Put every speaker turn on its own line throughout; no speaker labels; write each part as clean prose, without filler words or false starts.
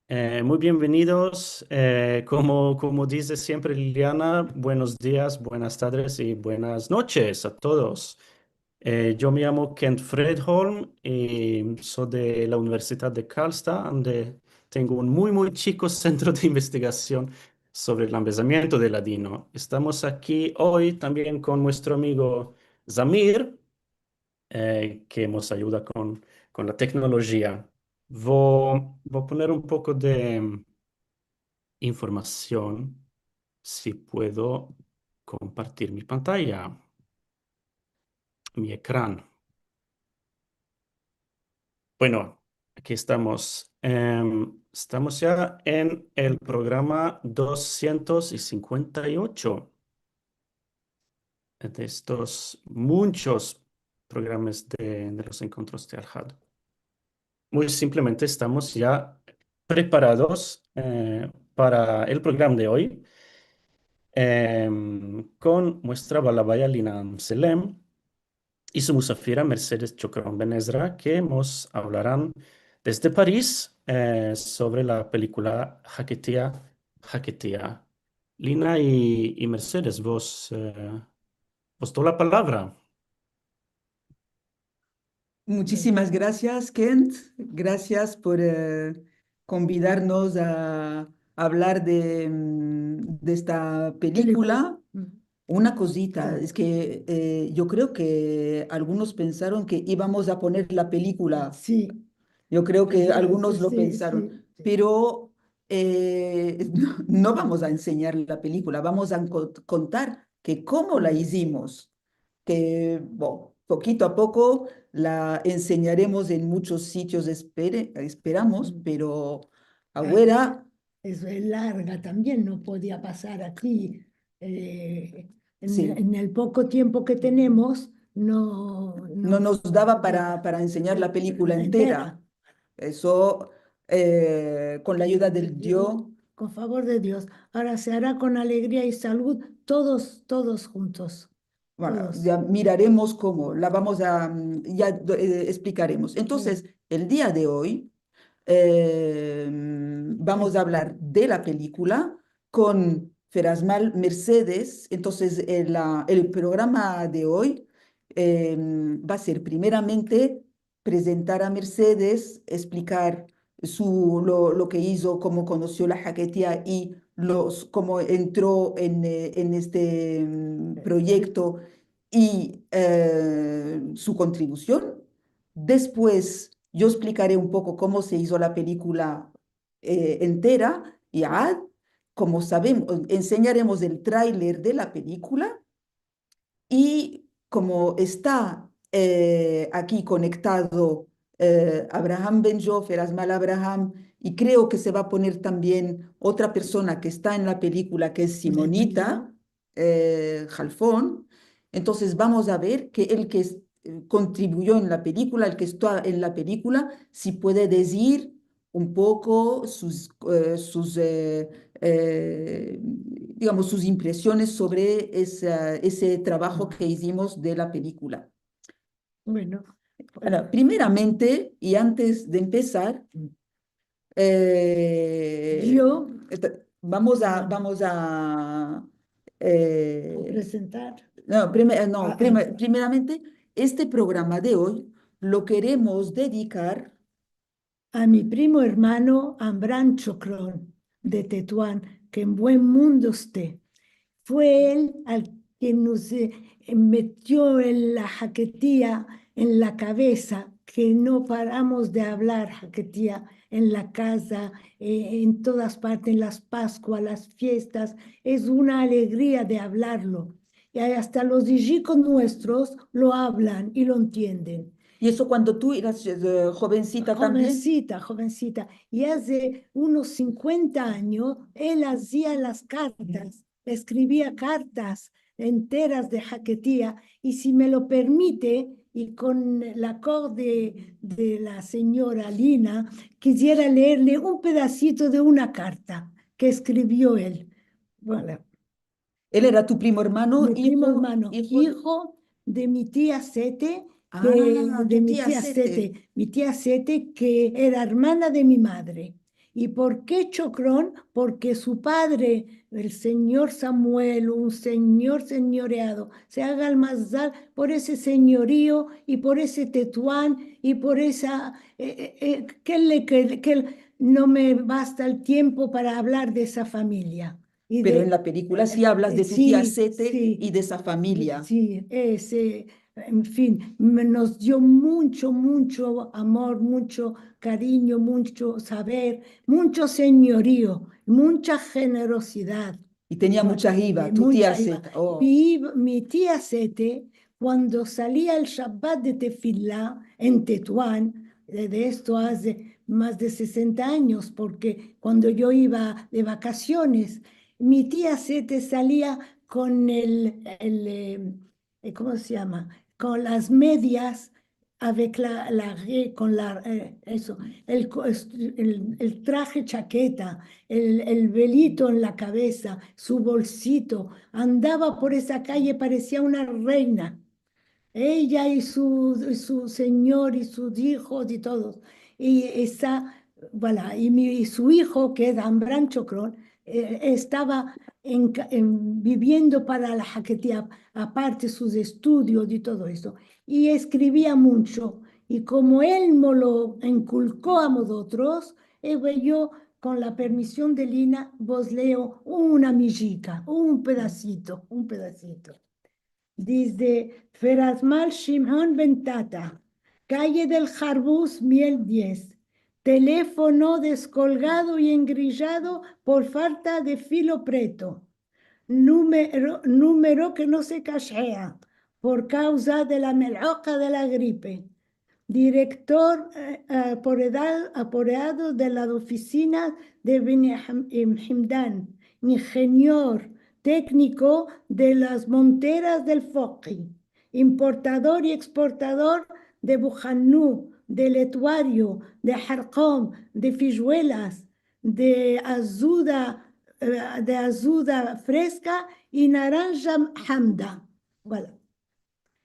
Muy bienvenidos. Como dice siempre Liliana, buenos días, buenas tardes y buenas noches a todos. Yo me llamo Kent Fredholm y soy de la Universidad de Karlstad, donde tengo un muy chico centro de investigación sobre el envejecimiento de ladino. Estamos aquí hoy también con nuestro amigo Zamir, que nos ayuda con la tecnología. Voy a poner un poco de información si puedo compartir mi pantalla, mi ecrán. Bueno, aquí estamos. Estamos ya en el programa 258 de estos muchos programas de los encuentros de Al-Had. Muy simplemente estamos ya preparados para el programa de hoy con nuestra balabaya Lina Selem y su musafira Mercedes Chocron Benezra, que nos hablarán desde París sobre la película Haketia, Haketia. Lina y Mercedes, vos doy la palabra.
Muchísimas gracias, Kent. Gracias por convidarnos a hablar de esta película. Una cosita, es que yo creo que algunos pensaron que íbamos a poner la película.
Sí,
Yo creo que
sí,
algunos lo
sí,
pensaron,
sí.
pero no vamos a enseñar la película, vamos a contar que cómo la hicimos, que bueno, poquito a poco la enseñaremos en muchos sitios, esperamos, pero ahora
Eso es larga también, no podía pasar aquí.
sí,
En el poco tiempo que tenemos, no,
no
no
nos daba para enseñar la película entera. Eso, con la ayuda del Dios.
Con favor de Dios. Ahora se hará con alegría y salud, todos juntos.
Bueno,
Todos.
ya miraremos cómo, la vamos a, ya explicaremos. Entonces, el día de hoy vamos a hablar de la película con Ferasmal Mercedes. Entonces, el programa de hoy va a ser primeramente presentar a Mercedes, explicar lo que hizo, cómo conoció la jaquetia y cómo entró en este proyecto y su contribución. Después yo explicaré un poco cómo se hizo la película entera y como sabemos, enseñaremos el tráiler de la película y como está aquí conectado Abraham Ben-Jof, Erasmal Abraham, y creo que se va a poner también otra persona que está en la película, que es Simonita Jalfón. Entonces vamos a ver que el que contribuyó en la película, el que está en la película, si puede decir un poco digamos, sus impresiones sobre ese trabajo que hicimos de la película.
Bueno,
Ahora, primeramente, y antes de empezar,
yo
vamos a
presentar
no, primeramente, este programa de hoy lo queremos dedicar
a mi primo hermano Ambran Chocrón de Tetuán, que en buen mundo esté. Fue él al que nos metió en la jaquetía en la cabeza, que no paramos de hablar jaquetía en la casa, en todas partes, en las Pascuas, las fiestas. Es una alegría de hablarlo. Y hasta los hijos nuestros lo hablan y lo entienden.
y eso cuando tú eras jovencita también.
Jovencita, jovencita. Y hace unos 50 años él hacía las cartas, escribía cartas enteras de jaquetía. Y si me lo permite, y con el acorde de la señora Lina, quisiera leerle un pedacito de una carta que escribió él. Bueno,
Él era tu primo hermano,
mi primo hermano,
hijo.
hijo de mi tía Sete,
Ah,
de
tu
mi
tía
tía
Sete.
Sete, mi tía Sete, que era hermana de mi madre. ¿Y por qué Chocrón? Porque su padre, el señor Samuel, un señor señoreado, se haga el mazal por ese señorío y por ese tetuán y por esa, que no me basta el tiempo para hablar de esa familia. Y
Pero en
de,
la película sí hablas de tu tía
sí,
Sete y
sí,
de esa familia.
sí, ese, en fin, nos dio mucho, mucho amor, mucho cariño, mucho saber, mucho señorío, mucha generosidad.
Y tenía
Bueno,
mucha IVA, tu tía
mucha iba.
Sete. Oh.
Mi tía Sete, cuando salía el Shabbat de Tefilá en Tetuán, de esto hace más de 60 años, porque cuando yo iba de vacaciones, mi tía Sete salía con ¿cómo se llama? Con las medias, avec con eso, el traje chaqueta, el velito en la cabeza, su bolsito, andaba por esa calle, parecía una reina. Ella y su señor y sus hijos y todos. Y voilà, y su hijo, que es Ambran Chocrón, estaba viviendo para la Jaquetía, aparte sus estudios y todo eso. Y escribía mucho. Y como él me lo inculcó a nosotros, yo, con la permisión de Lina, vos leo una mijica, un pedacito, un pedacito. Dice Ferasmal Shimon Bentata, calle del Jarbús, Miel 10. Teléfono descolgado y engrillado por falta de filo preto. Número que no se cachea por causa de la meloca de la gripe. Director apoderado de la oficina de Himdan, ingeniero técnico de las monteras del Foqui, importador y exportador de Bujanú, del Etuario, de Jarcón, de Fijuelas, de azuda fresca y naranja hamda. Voilà.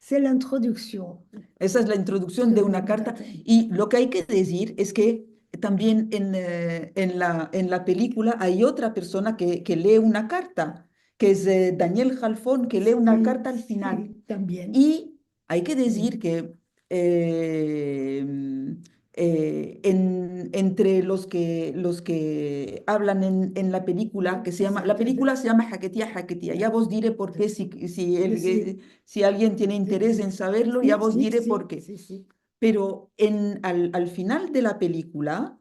C'est l'introduction.
Esa es la introducción de una carta. Y lo que hay que decir es que también en la película hay otra persona que lee una carta, que es Daniel Jalfón, que lee una
Sí,
carta al final.
sí, también.
Y hay que decir
Sí.
que entre los que hablan en la película, que se llama, la película se llama Jaquetía, Jaquetía. Ya vos diré por qué,
Sí,
si alguien tiene interés en saberlo, ya vos
sí,
diré
sí,
por qué.
sí, sí.
Pero al final de la película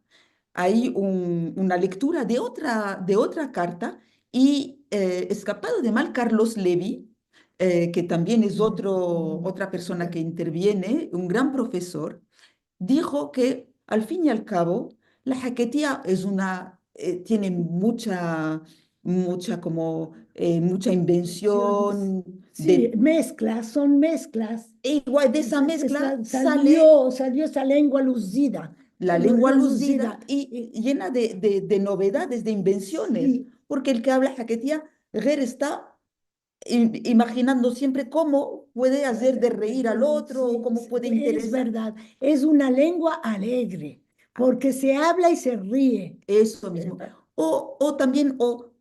hay una lectura de otra carta y escapado de mal Carlos Levi, que también es otra persona que interviene, un gran profesor, dijo que al fin y al cabo la jaquetía tiene mucha
Opciones.
invención,
Sí, mezclas, son mezclas.
e igual de esa mezcla sale
Salió esa lengua lucida.
la lengua lucida
Lucida.
y llena de novedades, de invenciones,
Sí,
porque el que habla jaquetía, Ger está imaginando siempre cómo puede hacer de reír al otro o
sí,
cómo puede
es
interesar.
verdad. Es una lengua alegre, porque se habla y se ríe.
Eso mismo. O también, o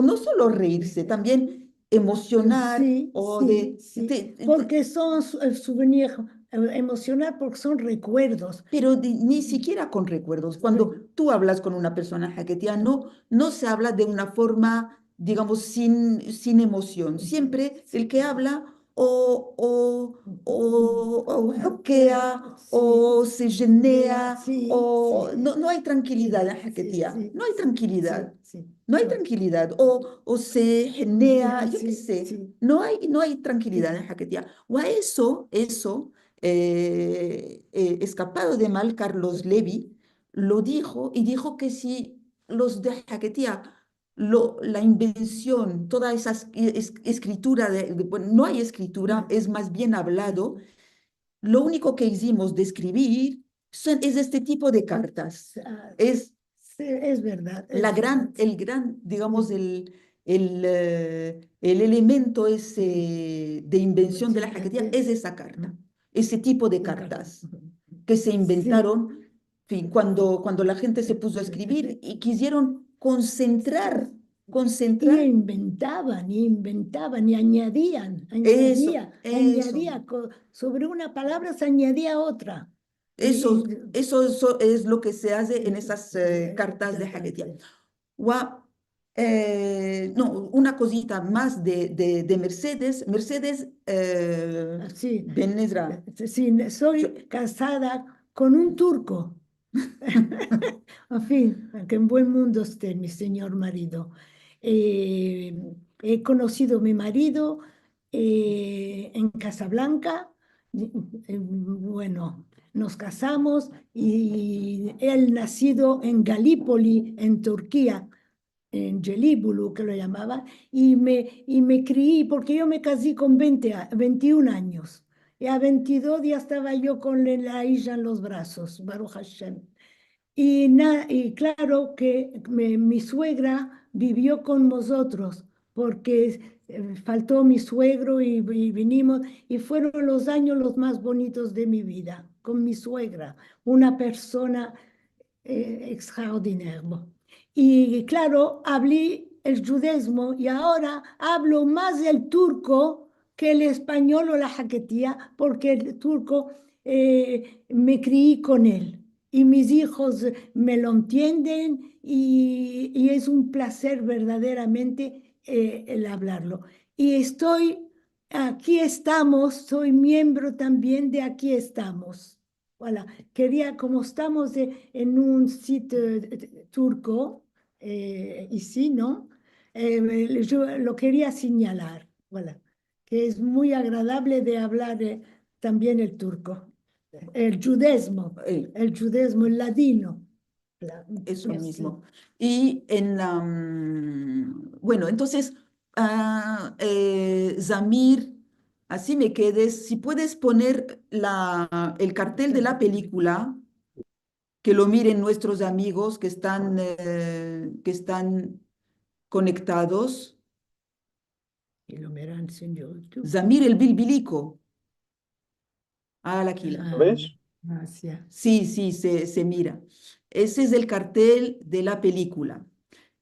no solo reírse, también emocionar
Sí,
o
sí, sí, porque son souvenirs emocional, porque son recuerdos.
pero ni siquiera con recuerdos. Cuando tú hablas con una persona jaquetia, no se habla de una forma, digamos, sin emoción. Siempre el que habla o joquea o se genea
Sí,
o
sí,
no hay tranquilidad en
sí,
jaquetia.
sí,
No hay tranquilidad.
sí, sí,
No hay
no,
tranquilidad. O se genea, yo qué
sí,
sé.
sí,
No hay tranquilidad
sí,
en jaquetia. O a eso escapado de mal, Carlos Levi, lo dijo y dijo que si los de Jaquetía, la invención, toda esa escritura, bueno, no hay escritura, es más bien hablado, lo único que hicimos de escribir es este tipo de cartas.
ah,
Es
sí, es verdad, es verdad.
digamos, el elemento ese de invención de la jaquetía es esa carta, ese tipo de cartas que se
Sí,
inventaron fin, cuando la gente se puso a escribir y quisieron concentrar,
Y
concentrar
inventaban y añadían,
eso,
añadía, sobre una palabra se añadía otra.
eso, eso es lo que se hace en esas cartas de Haggadah. No, una cosita más de Mercedes. Mercedes
Sí,
Ben Ezra.
sí, soy casada con un turco. En fin, que en buen mundo esté mi señor marido. Eh, He conocido a mi marido en Casablanca. Bueno, nos casamos y él nacido en Galípoli, en Turquía, en Gelibolu, que lo llamaban, y me crié, porque yo me casé con 21 años. Y a 22 ya estaba yo con la hija en los brazos, Baruch Hashem. Y claro que mi suegra vivió con nosotros, porque faltó mi suegro y vinimos, y fueron los años los más bonitos de mi vida, con mi suegra, una persona extraordinaire. Y claro, hablé el judaísmo y ahora hablo más el turco que el español o la jaquetía, porque el turco me crié con él y mis hijos me lo entienden y es un placer verdaderamente el hablarlo. Y aquí estamos, soy miembro también de Aquí estamos. Voilà. Quería, como estamos en un sitio turco, y sí, ¿no? Yo lo quería señalar, voilà, que es muy agradable de hablar también el turco,
Eh,
el judaísmo, el ladino.
Eso
Merci.
mismo. Y bueno, entonces, Zamir, así me quedes, si puedes poner el cartel de la película, que lo miren nuestros amigos que están conectados.
Y lo verán en YouTube.
Zamir el Bilbilico. Ah, la Aquila.
¿Lo ves?
Gracias.
Sí, sí, se mira. Ese es el cartel de la película.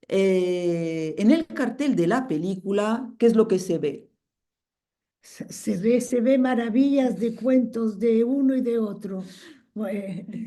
En el cartel de la película, ¿qué es lo que se ve?
Se ve maravillas de cuentos de uno y de otro.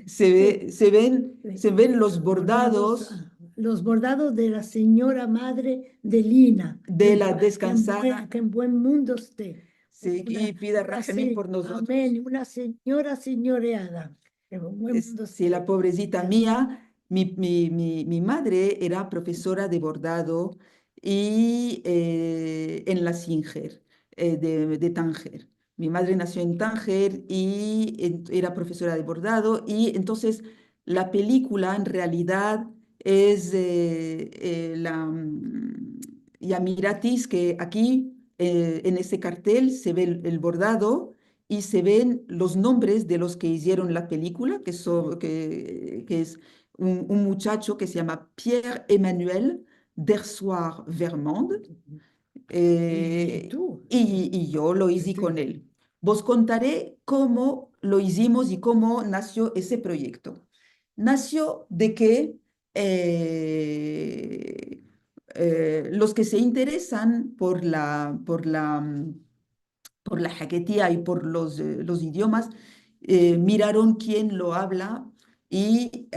Se ven los bordados
Los bordados de la señora madre de Lina,
de la descansada.
que en buen mundo esté.
Sí, y pida Rahamim por nosotros.
Amén, una señora señoreada, que en buen mundo
Sí, la
esté.
pobrecita mía, mi madre era profesora de bordado y en la Singer de Tánger. Mi madre nació en Tánger y era profesora de bordado y entonces la película en realidad es Yamiratis, que aquí en ese cartel se ve el bordado y se ven los nombres de los que hicieron la película, que es un muchacho que se llama Pierre-Emmanuel Dersoir Vermond,
Y tú,
y yo lo hice con él. Vos contaré cómo lo hicimos y cómo nació ese proyecto. Nació de que los que se interesan por la jaquetía y por los idiomas, miraron quién lo habla y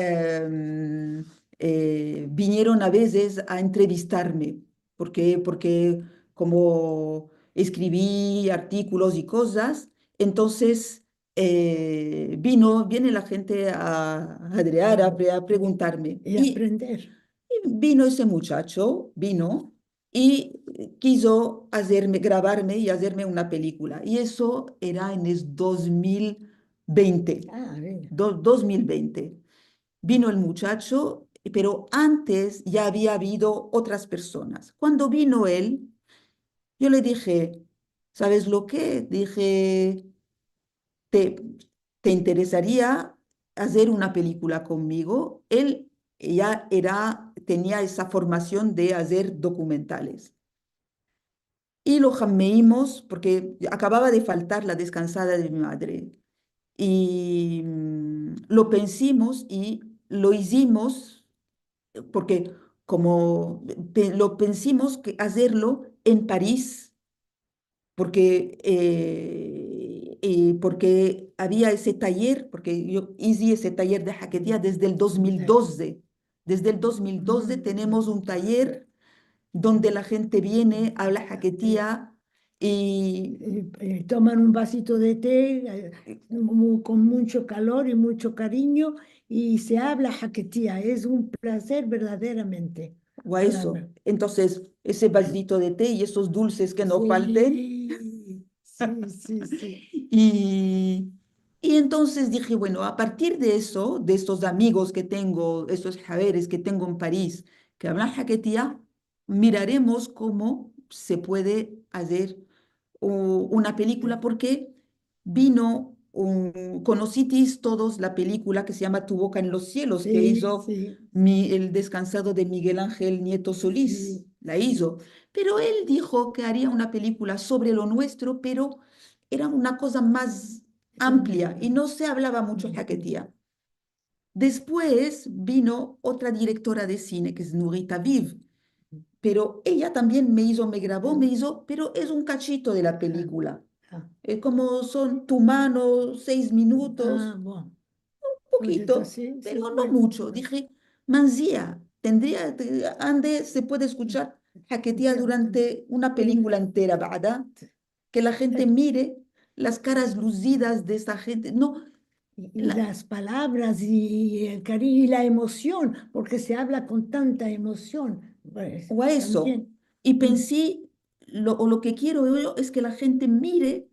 vinieron a veces a entrevistarme, porque como escribí artículos y cosas, entonces viene la gente a adrear, a preguntarme.
y aprender.
Vino ese muchacho, vino y quiso grabarme y hacerme una película. Y eso era en el 2020.
Ah, bien.
2020. Vino el muchacho, pero antes ya había habido otras personas. Cuando vino él, yo le dije, ¿sabes lo que? Dije, ¿te, te interesaría hacer una película conmigo? Él ya tenía esa formación de hacer documentales. Y lo jameímos porque acababa de faltar la descansada de mi madre. y lo pensamos y lo hicimos porque como lo pensamos que hacerlo en París, porque había ese taller, porque yo hice ese taller de jaquetía desde el 2012. Desde el 2012 tenemos un taller donde la gente viene, habla jaquetía y
Toman un vasito de té con mucho calor y mucho cariño y se habla jaquetía. Es un placer verdaderamente.
o a eso.
Claro.
Entonces, ese vasito de té y esos dulces que no falten.
Sí, sí, sí, sí.
Y entonces dije, bueno, a partir de eso, de estos amigos que tengo, estos javeres que tengo en París, que hablan jaquetía, miraremos cómo se puede hacer una película, porque conocisteis todos la película que se llama Tu boca en los cielos, que
Sí,
hizo
sí,
el descansado de Miguel Ángel Nieto Solís,
sí.
la hizo. Pero él dijo que haría una película sobre lo nuestro, pero era una cosa más amplia y no se hablaba mucho jaquetía. Después vino otra directora de cine, que es Nurita Viv, pero ella también me grabó, pero es un cachito de la película.
Ah,
Como son tu mano, 6 minutos,
bueno. Pues
poquito,
entonces, sí,
pero no
bueno.
mucho. Dije, Manzía, ande, se puede escuchar jaquetía durante una película entera, ¿verdad? Que la gente mire las caras lucidas de esa gente. No,
Y las palabras y el cariño y la emoción, porque se habla con tanta emoción, pues
o a eso.
también.
Y
Mm.
pensé, lo que quiero yo es que la gente mire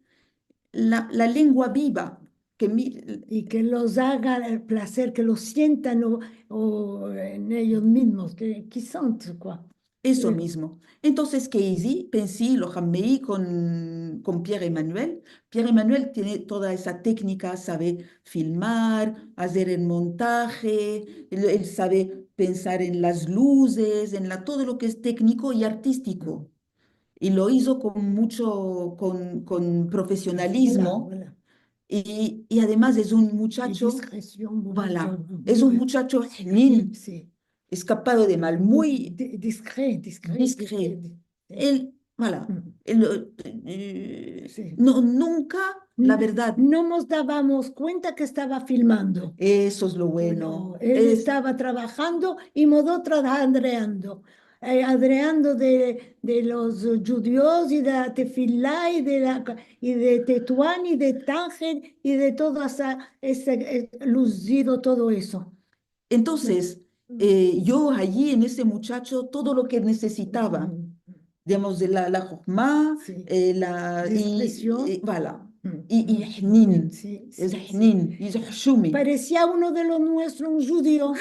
la lengua viva, que mire
Y que los haga el placer, que lo sientan o en ellos mismos, que son, quoi.
eso
Eh,
mismo. Entonces, ¿qué hice? Pensé, lo llamé con Pierre Emmanuel. Pierre Emmanuel tiene toda esa técnica, sabe filmar, hacer el montaje, él sabe pensar en las luces, todo lo que es técnico y artístico. Y lo hizo con
Voilà,
profesionalismo.
voilà.
Y además es un
Y
muchacho,
discreción,
voilà, es un muchacho
sí,
genín,
sí.
escapado de mal, muy
Discret, discret,
discret.
sí.
Él, voilà,
Mm, sí.
nunca, la verdad,
No nos dábamos cuenta que estaba filmando.
eso es lo
No,
bueno.
él estaba trabajando y adreando. Adreando de los judíos y de la tefilá y de Tetuán y de Tánger y de todo ese lucido, todo eso.
Entonces, yo allí en ese muchacho, todo lo que necesitaba, digamos, de la jochma,
Sí,
y,
discreción.
voilà, y Hnin,
Sí,
es
sí, sí.
Hnin, y es Hshumi,
Parecía uno de los nuestros, un judío.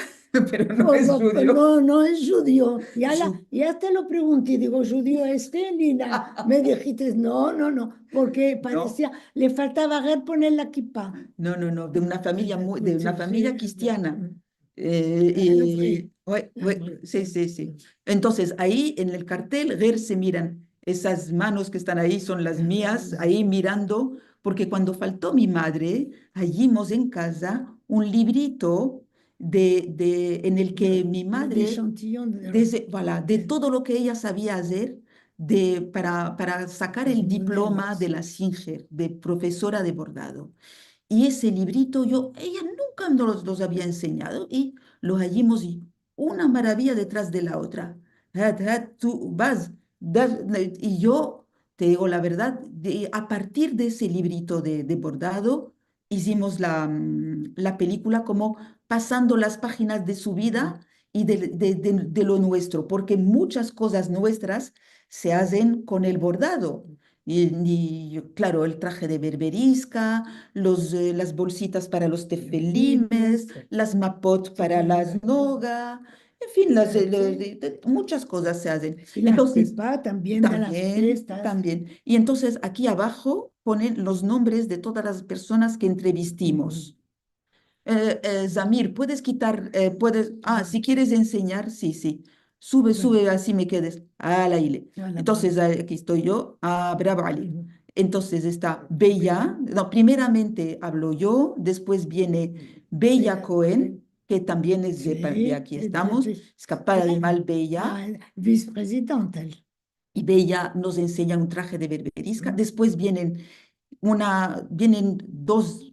pero no es judío.
No, no es judío.
Ju-
Ya te lo pregunté, digo, ¿judío este? Lina, me dijiste, no, no, no, porque
No,
parecía, le faltaba ver poner la kippah.
no, de una familia cristiana.
Le vrai,
Sí, sí, sí. Entonces, ahí en el cartel, ver se miran, esas manos que están ahí son las mías, ahí mirando, porque cuando faltó mi madre, hallamos en casa un librito en el que mi
un
madre,
échantillon
voilà, de todo lo que ella sabía hacer para sacar
los
el diploma de
modelos.
la Singer, de profesora de bordado. Y ese librito ella nunca los había enseñado y los hallamos y una maravilla detrás de la otra. Tú vas, y yo te digo la verdad, a partir de ese librito de bordado, hicimos la película como pasando las páginas de su vida y de lo nuestro, porque muchas cosas nuestras se hacen con el bordado. Claro, el traje de berberisca, las bolsitas para los tefelimes, las mapot para las noga, en fin, muchas cosas se hacen.
Y la
Entonces,
kippah también de las fiestas.
también. Y entonces aquí abajo ponen los nombres de todas las personas que entrevistimos. Zamir, puedes quitar, si quieres enseñar, sí, sí. Sube,
Bueno,
sube, así me quedes. Ah, la ile.
voilà,
Entonces, aquí estoy yo. Ah, bravo, Ali. Entonces está Bella, no, primeramente hablo yo, después viene Bella Cohen, que también es de aquí estamos, Escapada de Mal Bella,
vicepresidente, elle.
y Bella nos enseña un traje de berberisca. Después vienen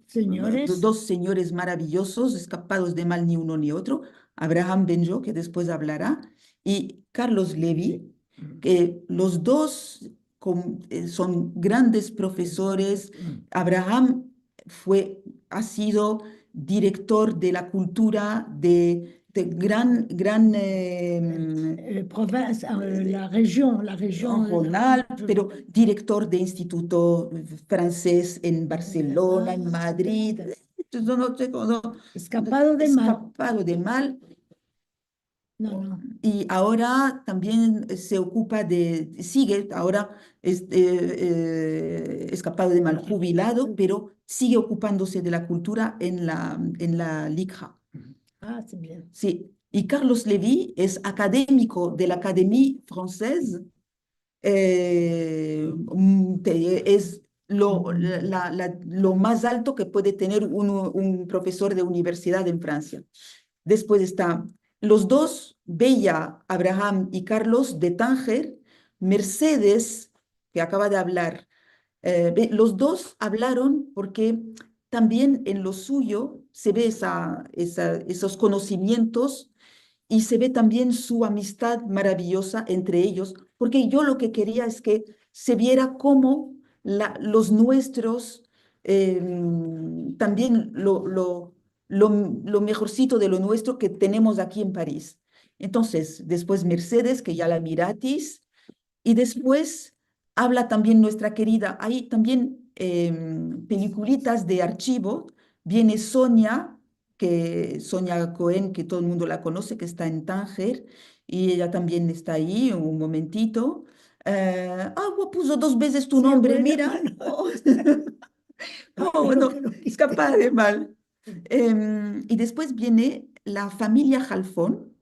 Señores.
dos señores maravillosos, escapados de mal ni uno ni otro, Abraham Benjo, que después hablará, y Carlos Levy, que los dos son grandes profesores. Abraham ha sido director de la cultura de gran
Province, la région,
regional, pero director de instituto francés en Barcelona, en Madrid.
Escapado de mal.
Escapado de mal.
No, no.
Y ahora también sigue, ahora escapado de mal, jubilado, pero sigue ocupándose de la cultura en la LICRA.
Ah, c'est bien.
Sí, y Carlos Levy es académico de la Académie Française. Es lo más alto que puede tener un profesor de universidad en Francia. Después está los dos, Bella, Abraham y Carlos de Tánger, Mercedes, que acaba de hablar. Los dos hablaron porque también en lo suyo se ve esos conocimientos y se ve también su amistad maravillosa entre ellos, porque yo lo que quería es que se viera cómo los nuestros, también lo mejorcito de lo nuestro que tenemos aquí en París. Entonces, después Mercedes, que ya la miratis, y después habla también nuestra querida, hay también peliculitas de archivo, viene Sonia Cohen, que todo el mundo la conoce, que está en Tánger, y ella también está ahí, un momentito. Puso 2 veces tu nombre,
bueno,
mira.
no.
No, escapada de mal. Y después viene la familia Halfón,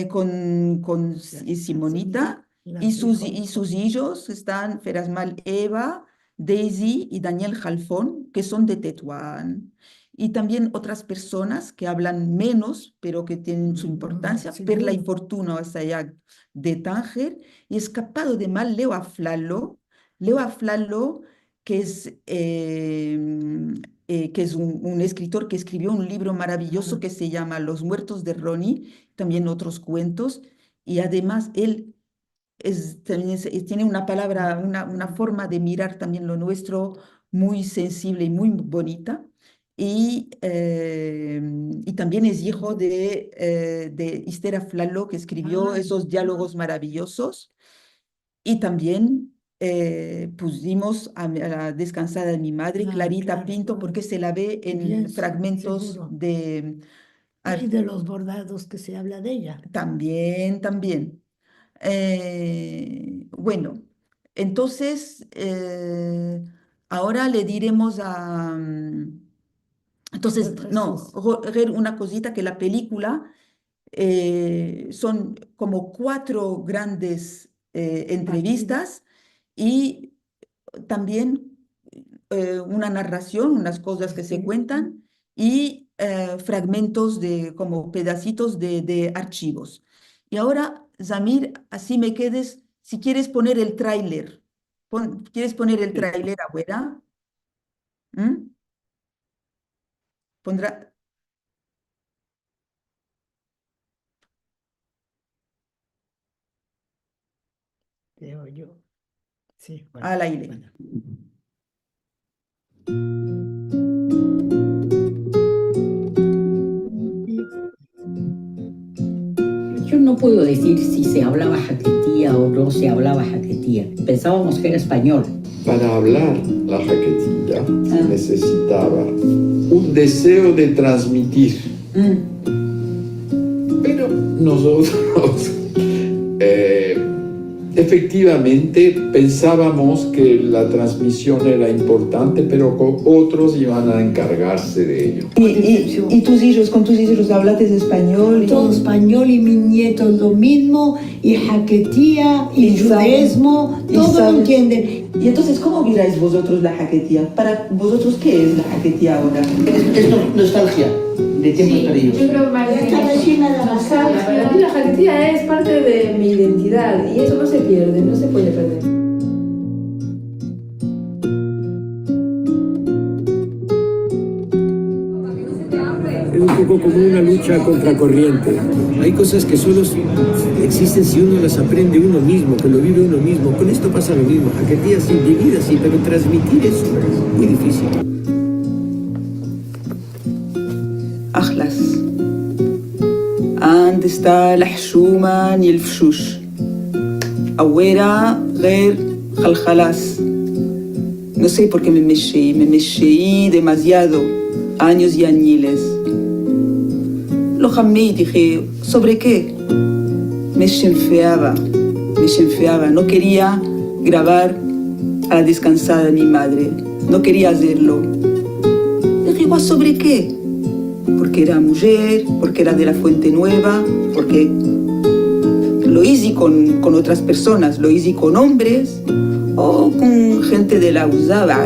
con Simonita, y sus hijos están Ferasmal Eva, Daisy y Daniel Halfón, que son de Tetuán. Y también otras personas que hablan menos, pero que tienen su importancia. Perla y Fortuna, hasta allá de Tánger. Y escapado de mal, Leo Aflalo. Leo Aflalo, que es un escritor que escribió un libro maravilloso que se llama Los muertos de Ronnie, también otros cuentos, y además él tiene una palabra, una forma de mirar también lo nuestro muy sensible y muy bonita. Y también es hijo de Esther Aflalo, que escribió esos diálogos maravillosos. Y también pusimos a la descansada de mi madre, Clarita Pinto, porque se la ve en
Bien,
fragmentos
seguro.
de...
Y de los bordados que se habla de ella.
También. Bueno, entonces ahora le diremos a... Entonces, no, una cosita, que la película son como 4 grandes entrevistas y también una narración, unas cosas que se cuentan y fragmentos como pedacitos de archivos. Y ahora, Zamir, así me quedes, si quieres poner el tráiler. ¿Quieres poner el tráiler, abuela? ¿Mm? Pondrá
Creo yo. Sí, bueno,
al aire.
bueno.
Yo no puedo decir si se hablaba jaquetía o no se hablaba jaquetía. Pensábamos que era español.
Para hablar la jaquetilla se necesitaba un deseo de transmitir. Pero nosotros efectivamente pensábamos que la transmisión era importante, pero otros iban a encargarse de ello.
¿Y tus hijos, con tus hijos hablas español?
Todo español y mis nietos lo mismo, y jaquetía, y judaísmo, todo lo entienden.
Y entonces, ¿cómo miráis vosotros la jaquetía? Para vosotros, ¿qué es la jaquetía ahora?
Es nostalgia de tiempos perdidos.
Yo creo más que nostalgia. Para mí la jaquetía es parte de mi identidad y eso no se pierde, no se puede perder.
Es un poco como una lucha contracorriente. Hay cosas que solo existen si uno las aprende uno mismo, que lo vive uno mismo. Con esto pasa lo mismo. Jaquetía sí, vivir así, pero transmitir eso es muy difícil.
أخلص عند está الحشومة ni el fshush أويرا غير خلخلاص. No sé por qué me mexí demasiado, años y añiles. Lo llamé y dije, ¿sobre qué? Me enfeaba, no quería grabar a la descansada de mi madre, no quería hacerlo. Dije, ¿sobre qué? Porque era mujer, porque era de la Fuente Nueva, porque lo hice con otras personas, lo hice con hombres o con gente de la Uzaba,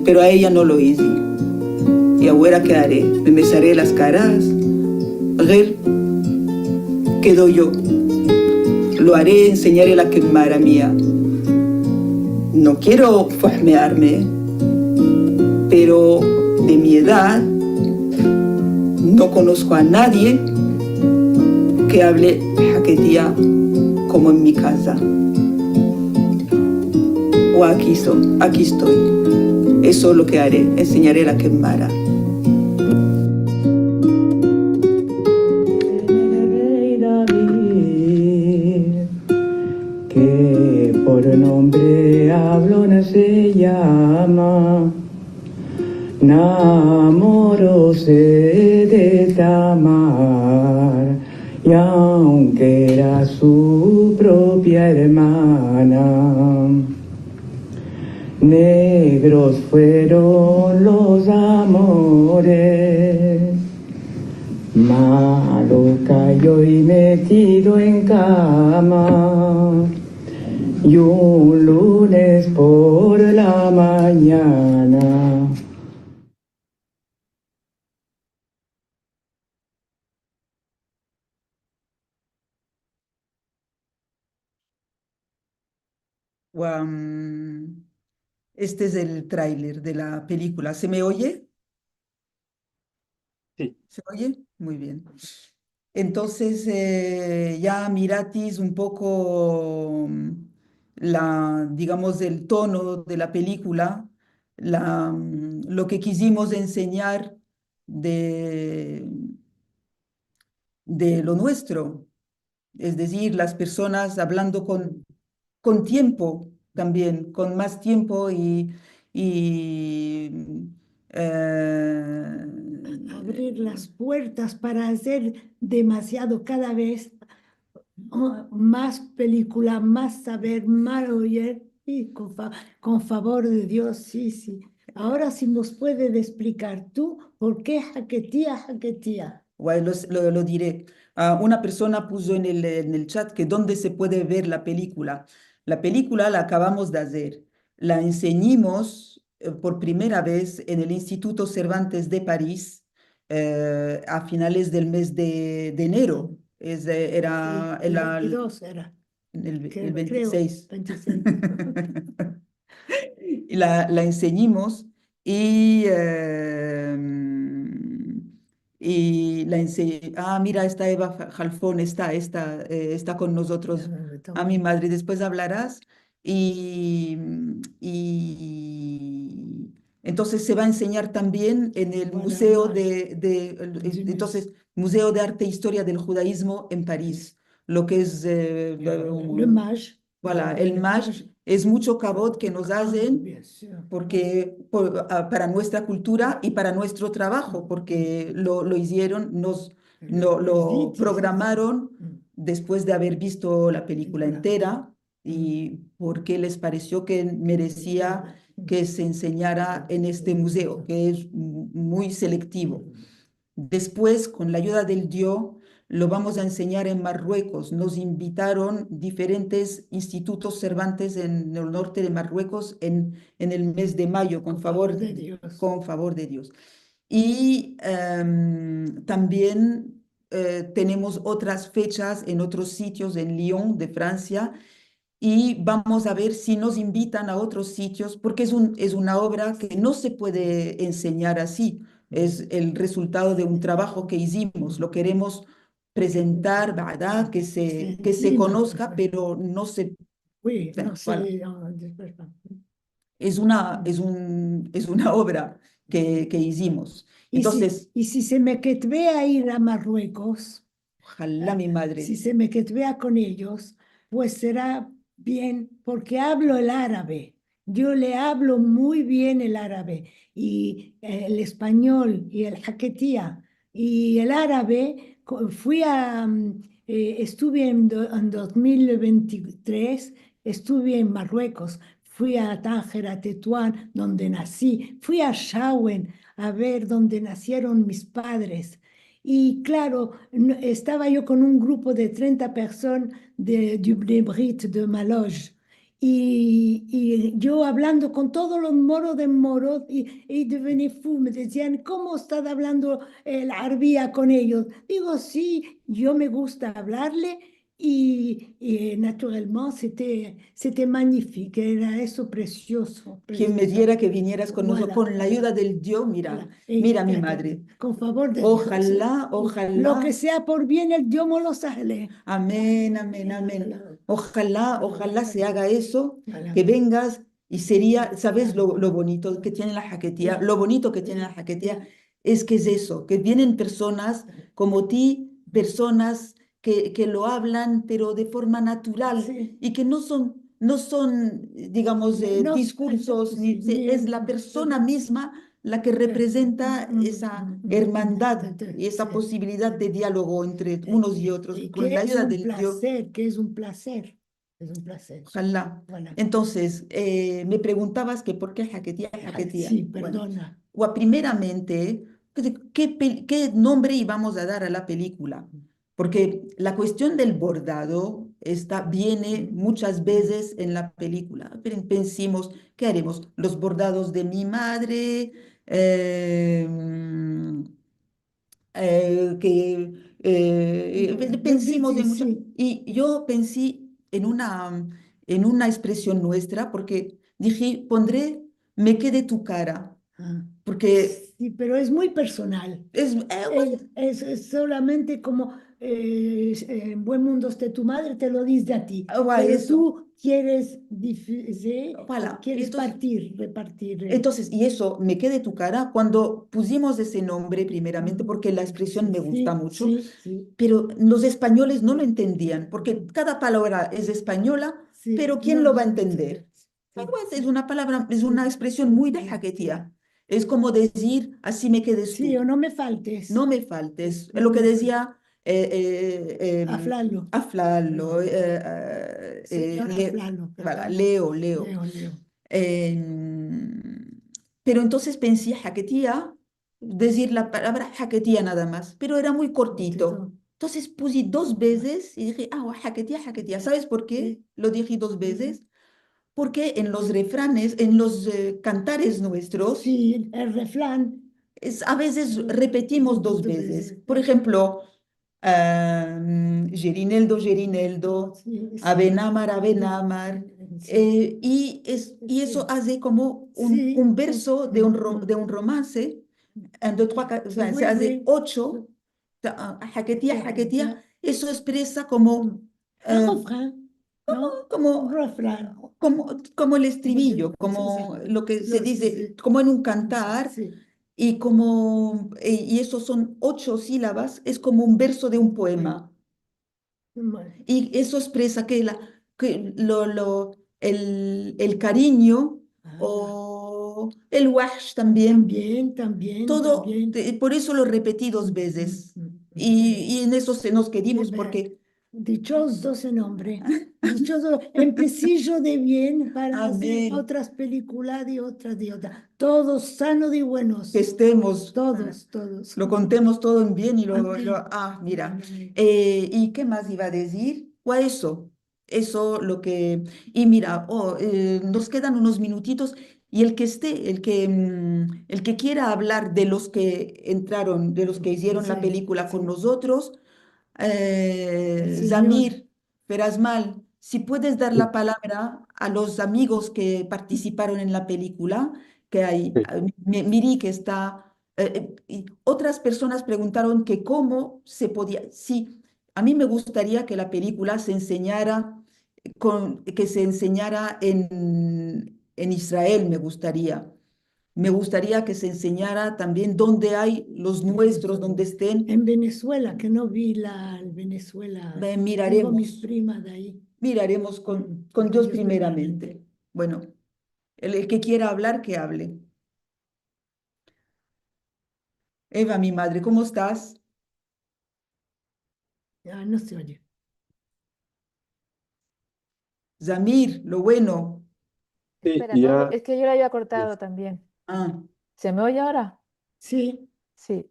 pero a ella no lo hice. Y ahora ¿qué haré? Me besaré las caras. Ver, quedo yo. Lo haré, enseñaré la quemara mía. No quiero fahmearme, pero de mi edad no conozco a nadie que hable jaquetía como en mi casa. O aquí estoy. Eso es lo que haré, enseñaré la quemara.
Que por nombre hablo no se llama, namorose de Tamar, y aunque era su propia hermana, negros fueron los amores, malo cayó y metido en cama, y un lunes por la mañana.
Este es el tráiler de la película. ¿Se me oye?
Sí.
¿Se oye? Muy bien. Entonces, ya miratis un poco digamos, el tono de la película, lo que quisimos enseñar de, de lo nuestro. Es decir, las personas hablando con tiempo también, con más tiempo y
Abrir las puertas para hacer demasiado cada vez más película, más saber, más oír, y con favor de Dios, sí, sí. Ahora sí nos puedes explicar tú por qué jaquetía, jaquetía.
Bueno, lo diré. Una persona puso en el chat que dónde se puede ver la película. La película la acabamos de hacer. La enseñamos por primera vez en el Instituto Cervantes de París a finales del mes de enero. Era
El 22 era.
el 26.
Creo, 26.
Y la enseñamos y, mira, está Eva Jalfón, está con nosotros, a mi madre, después hablarás. Y entonces se va a enseñar también en el Museo entonces, Museo de Arte e Historia del Judaísmo en París, lo que es
Le Mage.
Voilà, el MASH es mucho cabot que nos hacen porque, para nuestra cultura y para nuestro trabajo, porque lo hicieron, lo programaron después de haber visto la película entera y por qué les pareció que merecía que se enseñara en este museo, que es muy selectivo. Después, con la ayuda del DIO, lo vamos a enseñar en Marruecos. Nos invitaron diferentes institutos Cervantes en el norte de Marruecos en el mes de mayo,
Con favor de Dios.
con favor de Dios. Y también tenemos otras fechas en otros sitios, en Lyon, de Francia, y vamos a ver si nos invitan a otros sitios, porque es una obra que no se puede enseñar así, es el resultado de un trabajo que hicimos, lo queremos presentar, ¿verdad? Que se conozca, pero no se...
Oui, no
Voilà.
sé.
Es una obra que hicimos. Entonces,
Y si se me quedé a ir a Marruecos,
ojalá mi madre.
si se me quedé con ellos, pues será bien, porque hablo el árabe. Yo le hablo muy bien el árabe y el español y el jaquetía y el árabe. Estuve en 2023, estuve en Marruecos, fui a Tánger, a Tetuán, donde nací, fui a Shawen a ver donde nacieron mis padres. Y claro, estaba yo con un grupo de 30 personas du Brit de Maloge. Y yo hablando con todos los moros de moros y devenía fou, me decían, ¿cómo estás hablando el arbía con ellos? Digo, sí, yo me gusta hablarle y naturalmente c'était magnifique, era eso precioso.
Quien me diera que vinieras con nosotros,
Voilà,
con la ayuda del Dios, mira, mira mi madre.
Con favor de Dios.
Ojalá,
Lo
ojalá.
que sea por bien, el Dios me lo sale.
Amén, amén, amén. Ojalá se haga eso,
Ojalá.
que vengas y sería, ¿sabes lo bonito que tiene la jaquetía? Lo bonito que tiene la jaquetía es que es eso, que vienen personas como ti, personas que lo hablan, pero de forma natural
Sí.
y que no son, digamos,
No,
discursos, es la persona misma la que representa esa hermandad y esa posibilidad de diálogo entre unos y otros,
Y
con
que
la
es
ayuda
un
del Dios.
placer, que es un placer. Es un placer.
Ojalá.
Voilà.
Entonces, me preguntabas que por qué jaquetía, jaquetía.
Sí,
Bueno,
perdona.
primeramente, ¿qué nombre íbamos a dar a la película? Porque la cuestión del bordado viene muchas veces en la película. Pensemos, ¿qué haremos? Los bordados de mi madre, pensemos en muchas...
Sí.
Y yo pensé en una expresión nuestra, porque dije, me quede tu cara,
Ah.
porque
Sí, pero es muy personal.
bueno,
Es solamente como en buen mundo esté tu madre, te lo dice a ti. Pero
eso.
tú quieres,
Voilà.
quieres
Entonces,
repartir.
Entonces, y eso, me quede tu cara, cuando pusimos ese nombre primeramente, porque la expresión me gusta mucho,
Sí.
pero los españoles no lo entendían, porque cada palabra es española,
Sí,
pero ¿quién
no,
lo va a entender?
sí,
Es una palabra, es una expresión muy de jaquetía. Es como decir, así me quedes
Sí,
tú,
o no me faltes.
no me faltes.
No
Lo que
me
decía
Aflalo.
Aflalo,
Señora Aflalo,
voilà,
perdón.
Leo.
Leo.
Pero entonces pensé jaquetía, decir la palabra jaquetía nada más, pero era muy cortito. Entonces puse dos veces y dije, jaquetía. ¿Sabes por qué lo dije dos veces? Porque en los refranes, en los cantares nuestros,
Sí, el refrán.
a veces repetimos dos veces. Por ejemplo, Gerineldo, Abenamar. Y eso hace como un verso de un romance, o sea, se hace 8, jaquetía, eso expresa como,
Un refrán, ¿no?
como,
Un refrán.
como el estribillo, como lo que se dice, como en un cantar, y eso son 8 sílabas, es como un verso de un poema. Y eso expresa el cariño o el wash también.
También.
Por eso lo repetí dos veces. Y en eso se nos quedimos, porque
Dichoso ese nombre. Dichoso, empecillo de bien para hacer
Amén.
otras películas y otras y otras. Todos sanos y buenos.
Que estemos,
Todos.
lo contemos todo en bien y
Amén.
mira.
Amén.
¿Y qué más iba a decir? Pues eso lo que, y mira, nos quedan unos minutitos y el que quiera hablar de los que entraron, de los que hicieron la
Sí,
película con
sí.
nosotros,
El señor.
Zamir, Ferasmal, si puedes dar la palabra a los amigos que participaron en la película, que hay, Miri que está, y otras personas preguntaron que cómo se podía, sí, a mí me gustaría que la película se enseñara, que se enseñara en Israel, me gustaría. Me gustaría que se enseñara también dónde hay los nuestros, donde estén.
En Venezuela, que no vi la Venezuela. Tengo mis
Miraremos.
primas de ahí.
Miraremos con Dios primeramente. Bueno, el que quiera hablar, que hable. Eva, mi madre, ¿cómo estás?
Ah, no se oye.
Zamir, lo bueno.
Espera, no, es que yo la había cortado también.
Ah,
¿Se me oye ahora?
Sí.
Sí.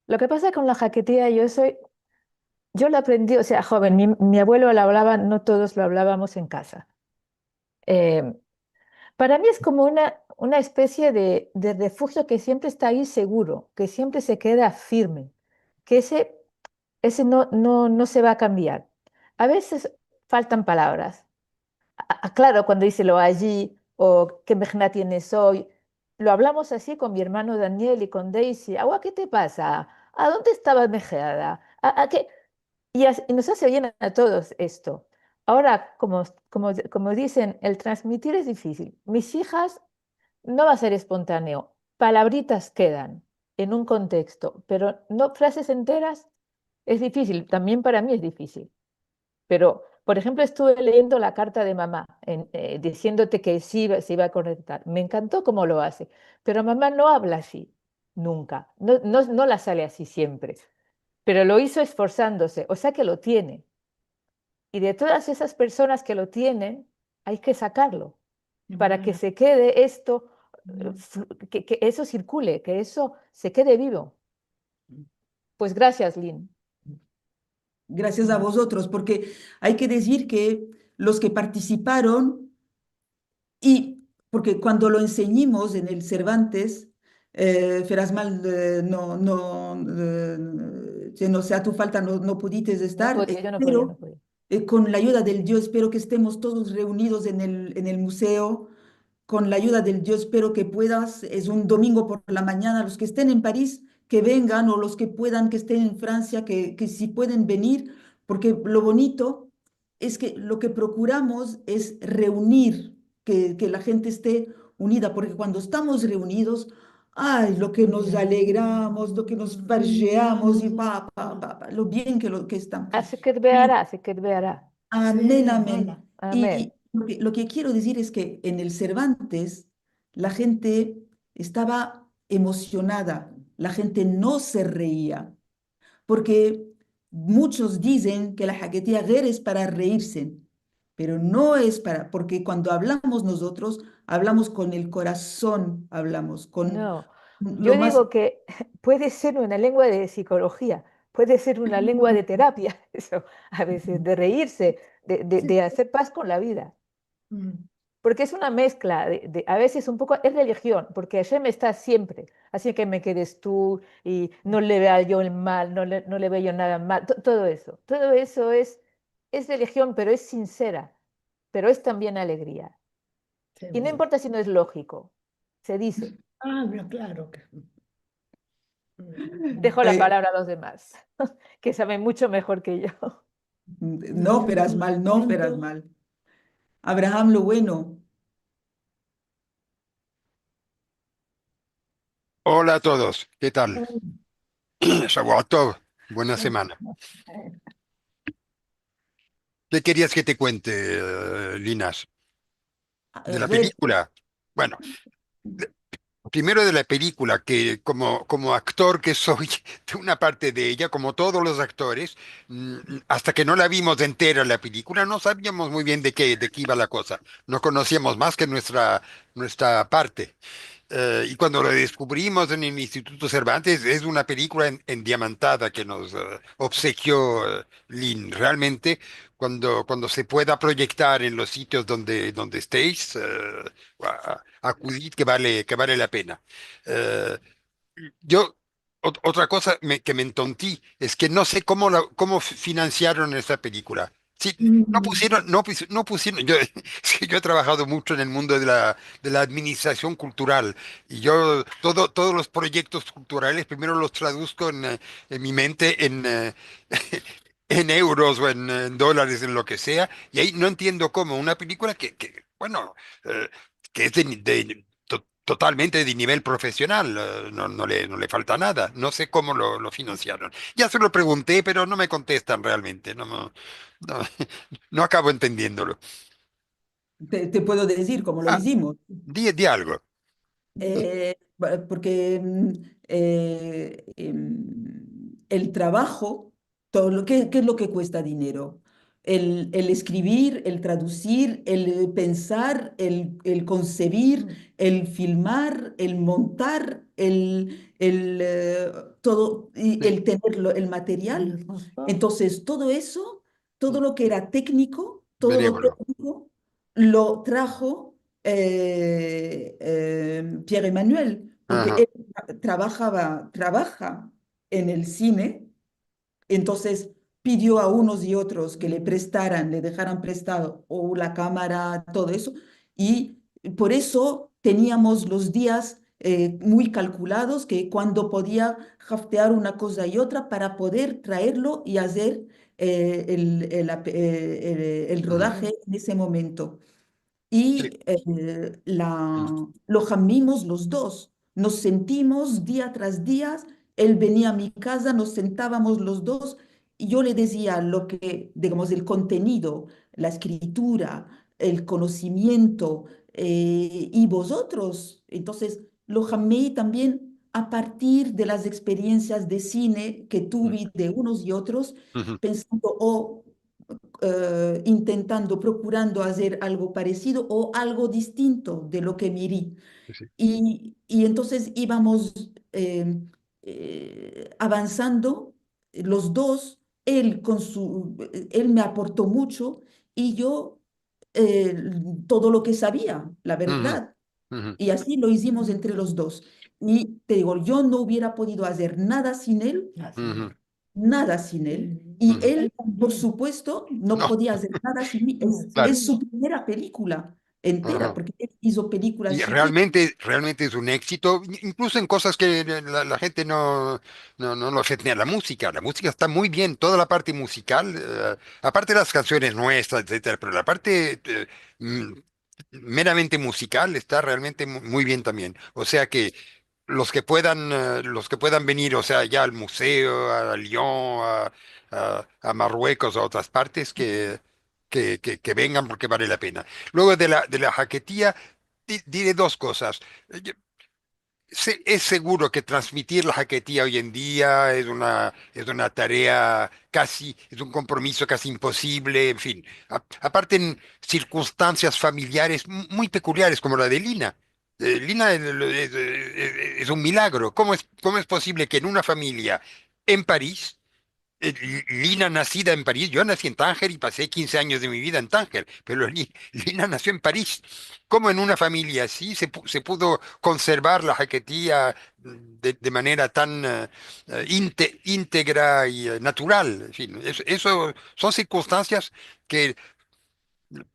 Lo que pasa con la jaquetía, yo lo aprendí, o sea, joven, mi abuelo lo hablaba, no todos lo hablábamos en casa. Eh, para mí es como una especie de refugio que siempre está ahí seguro, que siempre se queda firme, que ese no se va a cambiar. A veces faltan palabras. Claro, cuando dice lo allí o qué mejna tienes hoy, lo hablamos así con mi hermano Daniel y con Daisy. Agua, ¿qué te pasa? ¿A dónde estabas mejada? ¿A qué? Y nos hace bien a todos esto. Ahora, como dicen, el transmitir es difícil. Mis hijas no va a ser espontáneo. Palabritas quedan en un contexto, pero no frases enteras es difícil. También para mí es difícil. Pero, por ejemplo, estuve leyendo la carta de mamá, diciéndote que sí se iba a conectar. Me encantó cómo lo hace, pero mamá no habla así, nunca. No la sale así siempre, pero lo hizo esforzándose, o sea que lo tiene. Y de todas esas personas que lo tienen, hay que sacarlo para que se quede esto, que eso circule, que eso se quede vivo. Pues gracias, Lynn.
gracias a vosotros, porque hay que decir que los que participaron y porque cuando lo enseñamos en el Cervantes, Ferasmal, si no sea tu falta, no pudiste
No
estar,
podía, yo no podía, no
pero
podía.
con la ayuda del Dios, espero que estemos todos reunidos en el museo. Con la ayuda del Dios, espero que puedas, es un domingo por la mañana, los que estén en París, que vengan, o los que puedan, que estén en Francia, que si pueden venir, porque lo bonito es que lo que procuramos es reunir, que la gente esté unida, porque cuando estamos reunidos, ay, lo que nos alegramos, lo que nos pargeamos y lo bien que estamos.
Así que verá.
Amén, amén.
Amén.
Y lo que quiero decir es que en el Cervantes la gente estaba emocionada, la gente no se reía, porque muchos dicen que la jaquetía guer es para reírse, pero no es para, porque cuando hablamos nosotros, hablamos con el corazón, hablamos con
No,
lo
yo
más...
digo que puede ser una lengua de psicología, puede ser una lengua de terapia, eso, a veces, de reírse, de hacer paz con la vida. Porque es una mezcla, a veces un poco, es religión, porque Hashem está siempre, así que me quedes tú y no le vea yo el mal, no le veo yo nada mal, todo eso es religión, pero es sincera, pero es también alegría. Y no importa si no es lógico, se dice.
Ah, pero claro.
Dejo la palabra a los demás, que saben mucho mejor que yo.
No, verás mal, no, verás mal. Abraham, lo bueno.
Hola a todos, ¿qué tal? Shavuot Tov, buena semana. ¿Qué querías que te cuente, Linas? ¿De la
Ver,
película? Bueno, primero de la película, que como actor que soy de una parte de ella, como todos los actores, hasta que no la vimos entera la película, no sabíamos muy bien de qué iba la cosa. No conocíamos más que nuestra parte. Y cuando lo descubrimos en el Instituto Cervantes, es una película endiamantada que nos obsequió Lynn. Realmente, cuando se pueda proyectar en los sitios donde estéis, acudid que vale la pena. Eh, yo, otra cosa que me entontí es que no sé cómo financiaron esta película. Sí, no
Mm,
pusieron, no pusieron, sí, yo he trabajado mucho en el mundo de la administración cultural y yo todos los proyectos culturales primero los traduzco en mi mente en euros o en dólares, en lo que sea, y ahí no entiendo cómo una película bueno, que es totalmente de nivel profesional, no le falta nada. No sé cómo lo financiaron. Ya se lo pregunté, pero no me contestan realmente. No, no acabo entendiéndolo.
Te puedo decir cómo lo
Ah,
hicimos.
di algo.
Porque el trabajo, todo ¿qué es lo que cuesta dinero? El escribir, el traducir, el pensar, el concebir, el filmar, el montar, todo, y
Sí,
el tenerlo, el material. Entonces, todo eso, todo lo que era técnico, todo lo
benévolo.
técnico, lo trajo Pierre Emmanuel, porque
Ajá,
él trabaja en el cine, entonces pidió a unos y otros que le prestaran, le dejaran prestado o la cámara, todo eso, y por eso teníamos los días muy calculados, que cuando podía jaftear una cosa y otra para poder traerlo y hacer el
ujú,
rodaje en ese momento
sí,
y lo jamimos los dos. Nos sentimos día tras día, él venía a mi casa, nos sentábamos los dos y yo le decía lo que, digamos, el contenido, la escritura, el conocimiento y vosotros. Entonces, lo jamé también a partir de las experiencias de cine que
ujú,
tuve de unos y otros,
ujú,
pensando, intentando, procurando hacer algo parecido o algo distinto de lo que miré.
sí,
Y entonces íbamos avanzando los dos, él me aportó mucho y yo eh, todo lo que sabía, la
ujú,
verdad.
ujú,
Y así lo hicimos entre los dos. Y te digo, yo no hubiera podido hacer nada sin él,
ujú,
nada sin él. Y
ujú.
él, por supuesto, no
No,
podía hacer nada sin mí.
claro.
Es su primera película entera,
Ajá.
porque él hizo
Y
películas chiquitas.
realmente es un éxito, incluso en cosas que la gente no lo afecta a la música. La música está muy bien, toda la parte musical, aparte de las canciones nuestras, etcétera, pero la parte mm, meramente musical está realmente muy bien también. O sea que los que puedan venir, o sea, ya al museo, a Lyon, a Marruecos, a otras partes, que vengan porque vale la pena. Luego de la jaquetía, diré dos cosas. Es seguro que transmitir la jaquetía hoy en día es una tarea casi, es un compromiso casi imposible, en fin. Aparte en circunstancias familiares muy peculiares como la de Lina. Lina es un milagro. ¿Cómo es posible que en una familia en París Lina nacida en París, yo nací en Tánger y pasé 15 años de mi vida en Tánger, pero Lina nació en París? ¿Cómo en una familia así se pudo conservar la jaquetía de manera tan íntegra y natural? En fin, eso son circunstancias que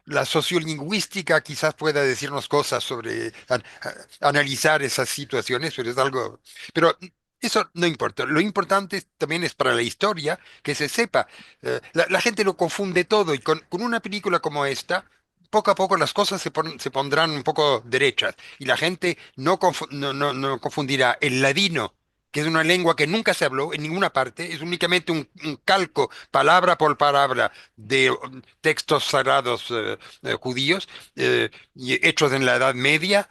la sociolingüística quizás pueda decirnos cosas sobre analizar esas situaciones, pero es algo. Pero eso no importa. Lo importante también es para la historia que se sepa. La gente lo confunde todo y con una película como esta. Poco a poco las cosas se pondrán un poco derechas y la gente no confundirá el ladino, que es una lengua que nunca se habló en ninguna parte, es únicamente un calco, palabra por palabra, de textos sagrados judíos y hechos en la Edad Media,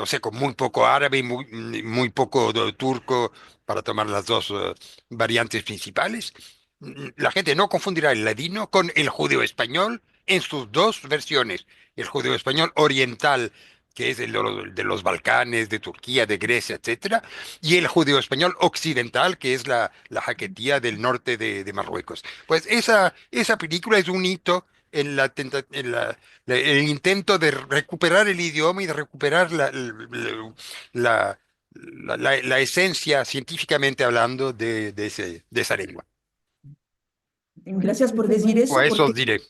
o sea, con muy poco árabe y muy poco turco para tomar las dos variantes principales. La gente no confundirá el ladino con el judeo español en sus dos versiones. El judeo español oriental, que es el de los Balcanes, de Turquía, de Grecia, etcétera, y el judeo español occidental, que es la jaquetía del norte de Marruecos. Pues esa película es un hito en el intento de recuperar el idioma y de recuperar la, la esencia, científicamente hablando, de esa lengua.
Gracias por decir
O a
eso,
eso os diré.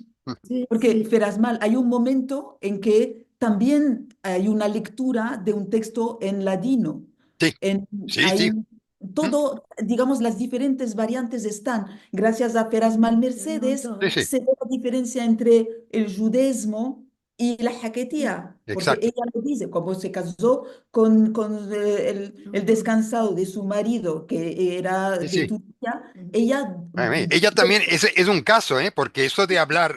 porque Ferasmal, hay un momento en que también hay una lectura de un texto en ladino.
Sí,
En,
sí,
hay
sí.
todo, digamos, las diferentes variantes están. Gracias a Ferasmal Mercedes
Sí, sí,
se ve la diferencia entre el judaísmo y la jaquetía, porque
exacto.
ella lo dice, como se casó con el descansado de su marido, que era
Sí,
de
sí.
Turquía, ella...
Ella también es un caso, ¿eh? Porque eso de hablar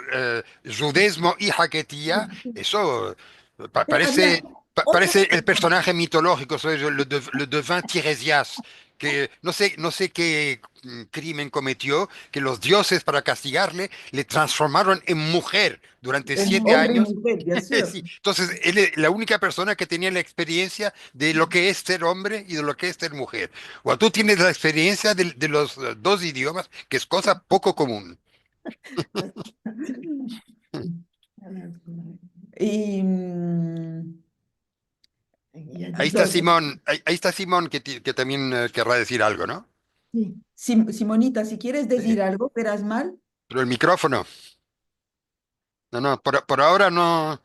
judesmo y jaquetía, eso
Pero había otra
parece el personaje mitológico, soy yo, le devin Tiresias, que no sé qué crimen cometió, que los dioses para castigarle le transformaron en mujer durante
en
7
hombre y
años.
mujer, bien sûr.
Sí. Entonces, él es la única persona que tenía la experiencia de lo que es ser hombre y de lo que es ser mujer. O tú tienes la experiencia de los dos idiomas, que es cosa poco común.
Y
Ahí está
entonces,
Simón, ahí está Simón que también querrá decir algo, ¿no?
Simonita, si quieres
Sí.
decir algo, verás mal,
Pero el micrófono, no, por ahora no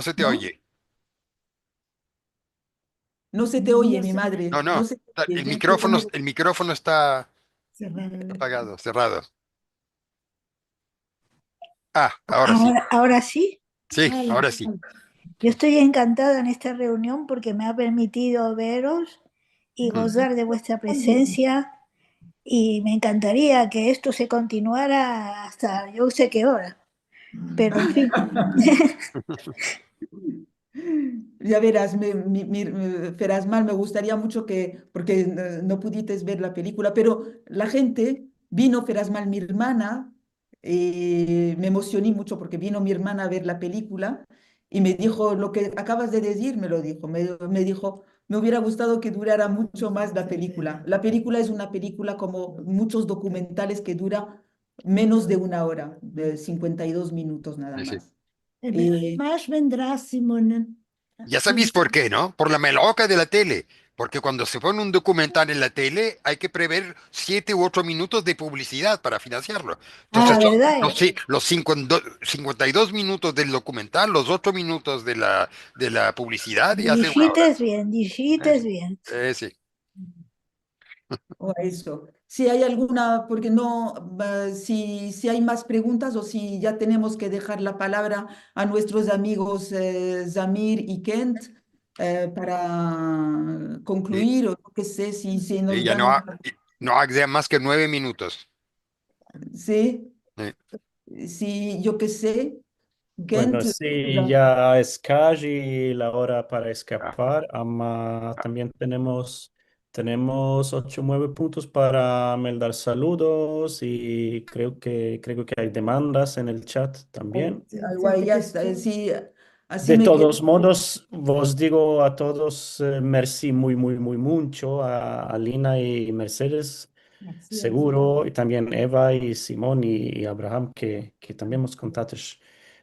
se te
¿no?
oye.
No se te oye, mi madre, no
No,
se te oye, tienes que poner
el micrófono está
Cerrado.
apagado, cerrado. Ah, ahora sí.
Ahora sí.
Sí,
Vale.
ahora sí.
Yo estoy encantada en esta reunión porque me ha permitido veros y
Mm.
gozar de vuestra presencia y me encantaría que esto se continuara hasta yo sé qué hora. Pero en fin,
Ya verás, Ferasmal, me gustaría mucho que, porque no pudiste ver la película, pero la gente vino, Ferasmal, mi hermana, me emocioné mucho porque vino mi hermana a ver la película y me dijo lo que acabas de decir, me lo dijo, me dijo, me hubiera gustado que durara mucho más la película. La película es una película como muchos documentales que dura menos de una hora, de 52 minutos nada
Sí, sí.
más. Eh,
Más vendrá, Simón.
Ya sabéis por qué, ¿no? Por la meloca de la tele. Porque cuando se pone un documental en la tele hay que prever 7 u 8 minutos de publicidad para financiarlo. Entonces,
¿verdad?
los 52 minutos del documental, los 8 minutos de la publicidad y hace una hora.
Digites bien.
Sí.
O a eso. Si hay alguna, porque no, si hay más preguntas o si ya tenemos que dejar la palabra a nuestros amigos Zamir y Kent para
Y,
concluir o yo qué sé, si
y
nos
ya
dan una...
no haga más que 9 minutos.
Sí,
Sí.
sí, yo qué sé,
Bueno,
Kent.
sí, ya es casi la hora para escapar. También tenemos 8 o 9 puntos para dar saludos y creo que hay demandas en el chat también.
Guay, ya está, sí, así
De
me quedo.
todos modos, os digo a todos, merci muy mucho a Lina y Mercedes, seguro, y también Eva y Simón y Abraham, que también nos contaste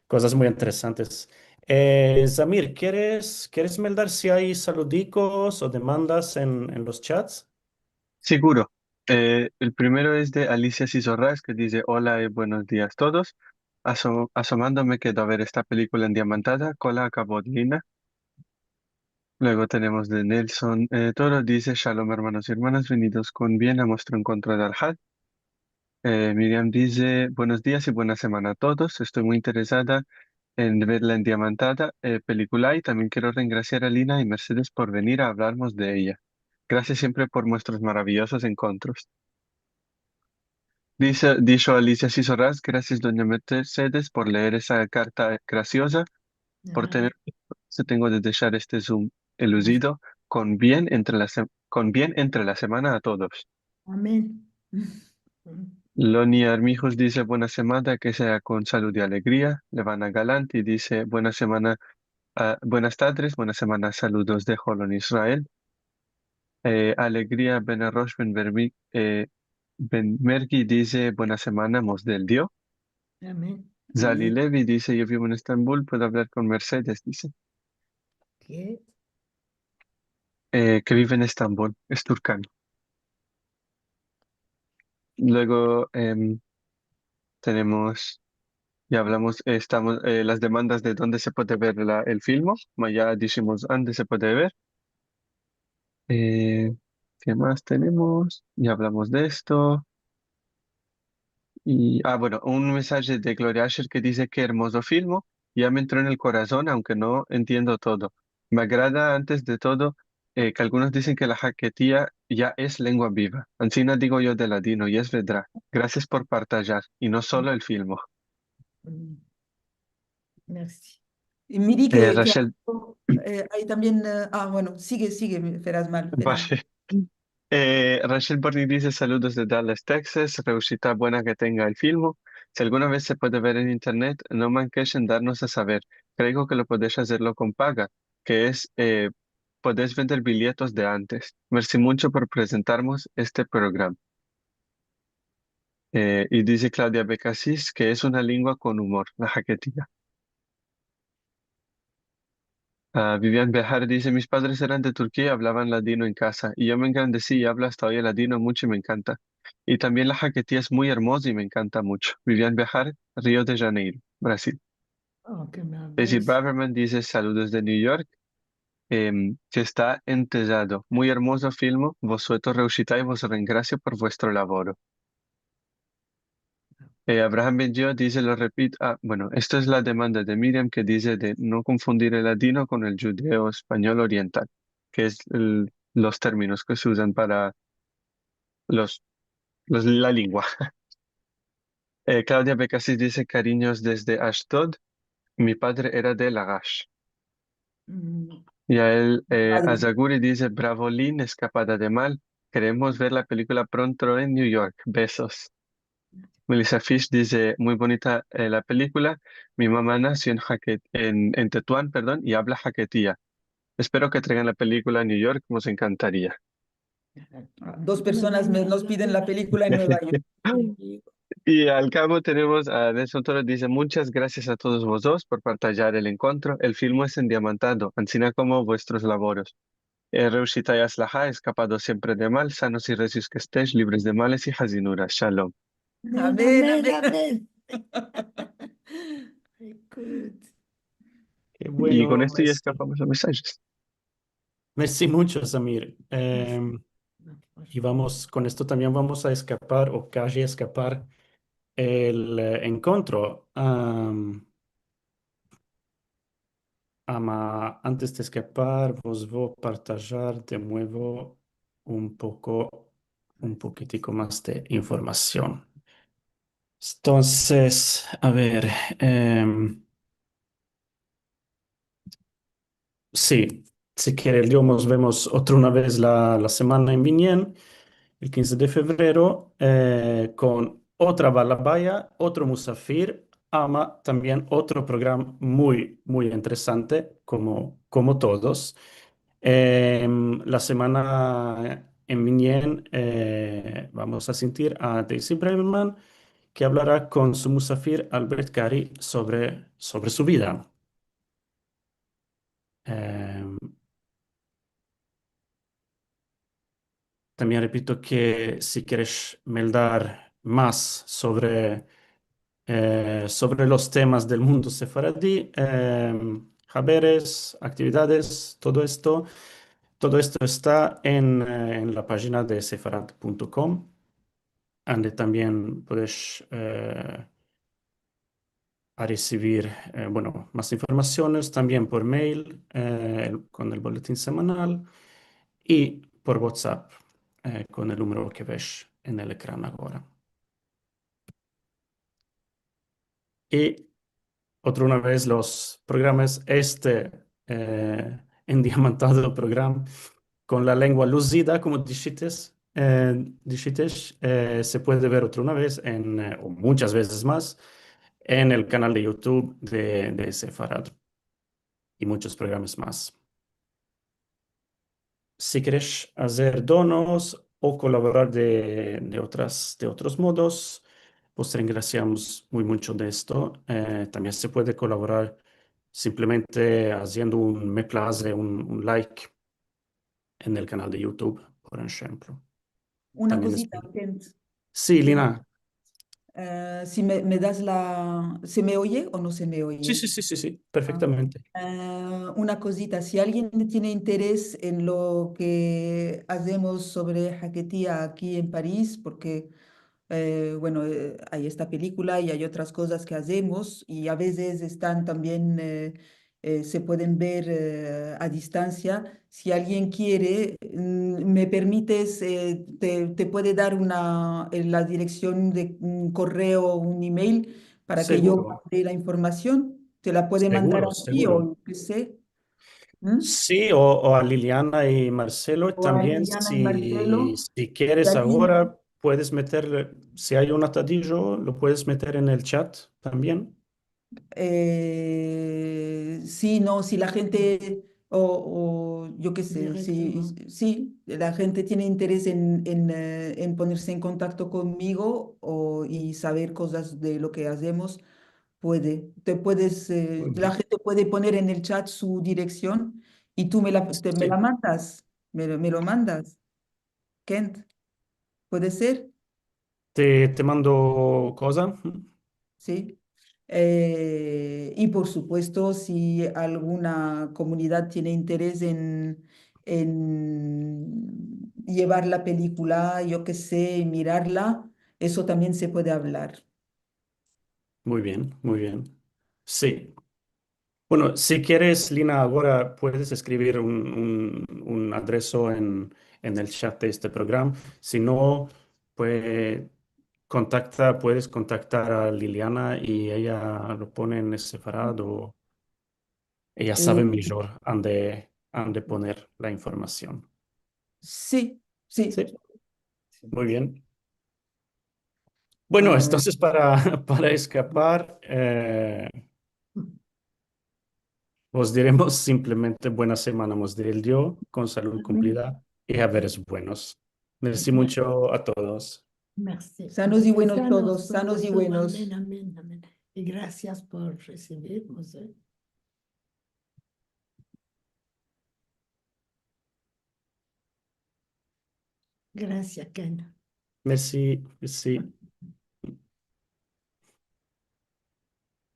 cosas muy interesantes. Zamir, ¿quieres meldar si hay saludicos o demandas en los chats?
Seguro. El primero es de Alicia Cisorras que dice: Hola y buenos días todos. Asomándome quedo a ver esta película endiamantada, cola acabó Lina. Luego tenemos de Nelson Toro, dice: Shalom hermanos y hermanas, venidos con bien a vuestro encuentro de Arjat. Miriam dice: Buenos días y buena semana a todos. Estoy muy interesada en ver la endiamantada película y también quiero regraciar a Lina y Mercedes por venir a hablarnos de ella. Gracias siempre por vuestros maravillosos encuentros. Dijo Alicia Cisorras: gracias, doña Mercedes, por leer esa carta graciosa, por tener, se tengo de dejar este Zoom. elucido con bien entre la semana a todos.
Amén.
Loni Armijos dice buena semana, que sea con salud y alegría. Levana Galanti dice buena semana, buenas tardes, buena semana, saludos de Holon Israel. Alegría Benarosh Ben Merki dice buena semana, Mos del Dio.
Amén.
Zali Levi dice yo vivo en Estambul, puedo hablar con Mercedes, dice.
¿Qué?
Que vive en Estambul, es turcano. Luego tenemos, ya hablamos, estamos, las demandas de dónde se puede ver el filme, ya dijimos dónde se puede ver. Eh, ¿Qué más tenemos? Ya hablamos de esto. Y, bueno, un mensaje de Gloria Asher que dice que hermoso filme, ya me entró en el corazón, aunque no entiendo todo. Me agrada antes de todo que algunos dicen que la jaquetía ya es lengua viva. Encima digo yo de ladino y es verdad. Gracias por partillar y no solo el filme.
Merci.
Y miri que
Rachel,
hay también, bueno, sigue, Ferasmal.
vale. Rachel Barney dice saludos de Dallas, Texas. Reusita buena que tenga el filme. Si alguna vez se puede ver en internet, no manques en darnos a saber. Creo que lo podés hacerlo con paga, que es, podés vender billetes de antes. Merci mucho por presentarnos este programa. Y dice Claudia Becasis que es una lengua con humor, la jaquetía. Vivian Bejar dice, mis padres eran de Turquía y hablaban ladino en casa, y yo me engrandecí y hablo hasta hoy el ladino mucho y me encanta. Y también la jaquetía es muy hermosa y me encanta mucho. Vivian Bejar, Río de Janeiro, Brasil.
Oh, que me
Daisy
abrazo.
Braverman dice, saludos de New York, que está entellado. Muy hermoso film, vosotros reusitáis, vos gracias por vuestro labor. Abraham Benjo dice, lo repito, bueno, esto es la demanda de Miriam que dice de no confundir el ladino con el judeo español oriental, que es los términos que se usan para los, la lengua. Claudia Becasis dice, cariños desde Ashdod, mi padre era de Lagash.
Mm,
Y a él,
Padre.
Azaguri dice, bravo Lynn, escapada de mal, queremos ver la película pronto en New York, besos. Melissa Fish dice, muy bonita la película. Mi mamá nació en Tetuán, perdón, y habla jaquetía. Espero que traigan la película a New York, nos encantaría.
Dos personas nos piden la película en Nueva York.
Y al cabo tenemos a Nelson Torres, dice, muchas gracias a todos vos dos por partillar el encuentro. El film es endiamantado, ansina como vuestros laboros. Reushita y Aslaha, escapado siempre de mal, sanos y recios que estéis, libres de males y hazinuras. Shalom.
Amén,
amén,
amén.
amén. Ay, good.
Qué
Y con
bueno,
esto ya
merci.
escapamos los mensajes.
Merci mucho, Samir. Y vamos, con esto también vamos a escapar o casi escapar el encuentro. Antes de escapar, vos voy a partajar de nuevo un poquitico más de información. Entonces, a ver, sí, si quieres, yo nos vemos otra una vez la semana en Viñen, el 15 de febrero, con otra balabaya, otro musafir, también otro programa muy interesante, como todos. La semana en Viñen vamos a sentir a Daisy Bremerman, que hablará con su musafir Albert Cari sobre su vida. Em, También repito que si quieres meldar más sobre los temas del mundo sefaradí, haberes, actividades, todo esto está en la página de sefarad.com, donde también puedes a recibir bueno, más informaciones también por mail con el boletín semanal y por WhatsApp con el número que ves en el ecrán ahora. Y otra una vez los programas endiamantado programa con la lengua lucida, como dijites, se puede ver otra una vez, o muchas veces más, en el canal de YouTube de Sefarad y muchos programas más. Si quieres hacer donos o colaborar de otros modos, pues te agradecemos muy mucho de esto. También se puede colaborar simplemente haciendo me place, un like en el canal de YouTube, por ejemplo.
Una
También
cosita, Kent.
Sí, Lina.
Si me das ¿se me oye o no se me
Sí,
oye?
sí, sí, sí, sí,
Ah,
perfectamente.
una cosita, si alguien tiene interés en lo que hacemos sobre Hacketía aquí en París, porque bueno, hay esta película y hay otras cosas que hacemos y a veces están también, se pueden ver a distancia. Si alguien quiere, me permites, te puede dar la dirección de un correo o un email para que yo
Seguro,
mande la información. Te la puede mandar
seguro,
a ti o
seguro.
yo qué sé. ¿Mm?
Sí, o a Liliana y Marcelo
O a
también,
Liliana y Marcelo.
si
Si
quieres
alguien
ahora, puedes meter, si hay un atadillo, lo puedes meter en el chat también.
Sí, no, si la gente, o yo qué sé,
Directement.
sí, la gente tiene interés en ponerse en contacto conmigo y saber cosas de lo que hacemos,
Muy
la
bien.
gente puede poner en el chat su dirección y tú me la
Sí.
mandas, me lo mandas, Kent, ¿puede ser?
Te mando cosa.
Sí. Y por supuesto, si alguna comunidad tiene interés en llevar la película, yo qué sé, y mirarla, eso también se puede hablar.
Muy bien, muy bien. Sí. Bueno, si quieres, Lina, ahora puedes escribir un adreso en el chat de este programa. Si no, pues puedes contactar a Liliana y ella lo pone en separado. Ella
Eh,
sabe mejor dónde poner la información.
sí, sí.
Sí, muy bien. Bueno,
Ah,
entonces para escapar, os diremos simplemente buena semana, os diré el yo, con salud cumplida y haberes buenos. Merci mucho a todos.
Merci.
sanos y buenos
Sanos
todos, sanos y
todos. Amén,
buenos.
amén, amén. Y gracias por recibirnos. Gracias, Ken.
Merci, merci.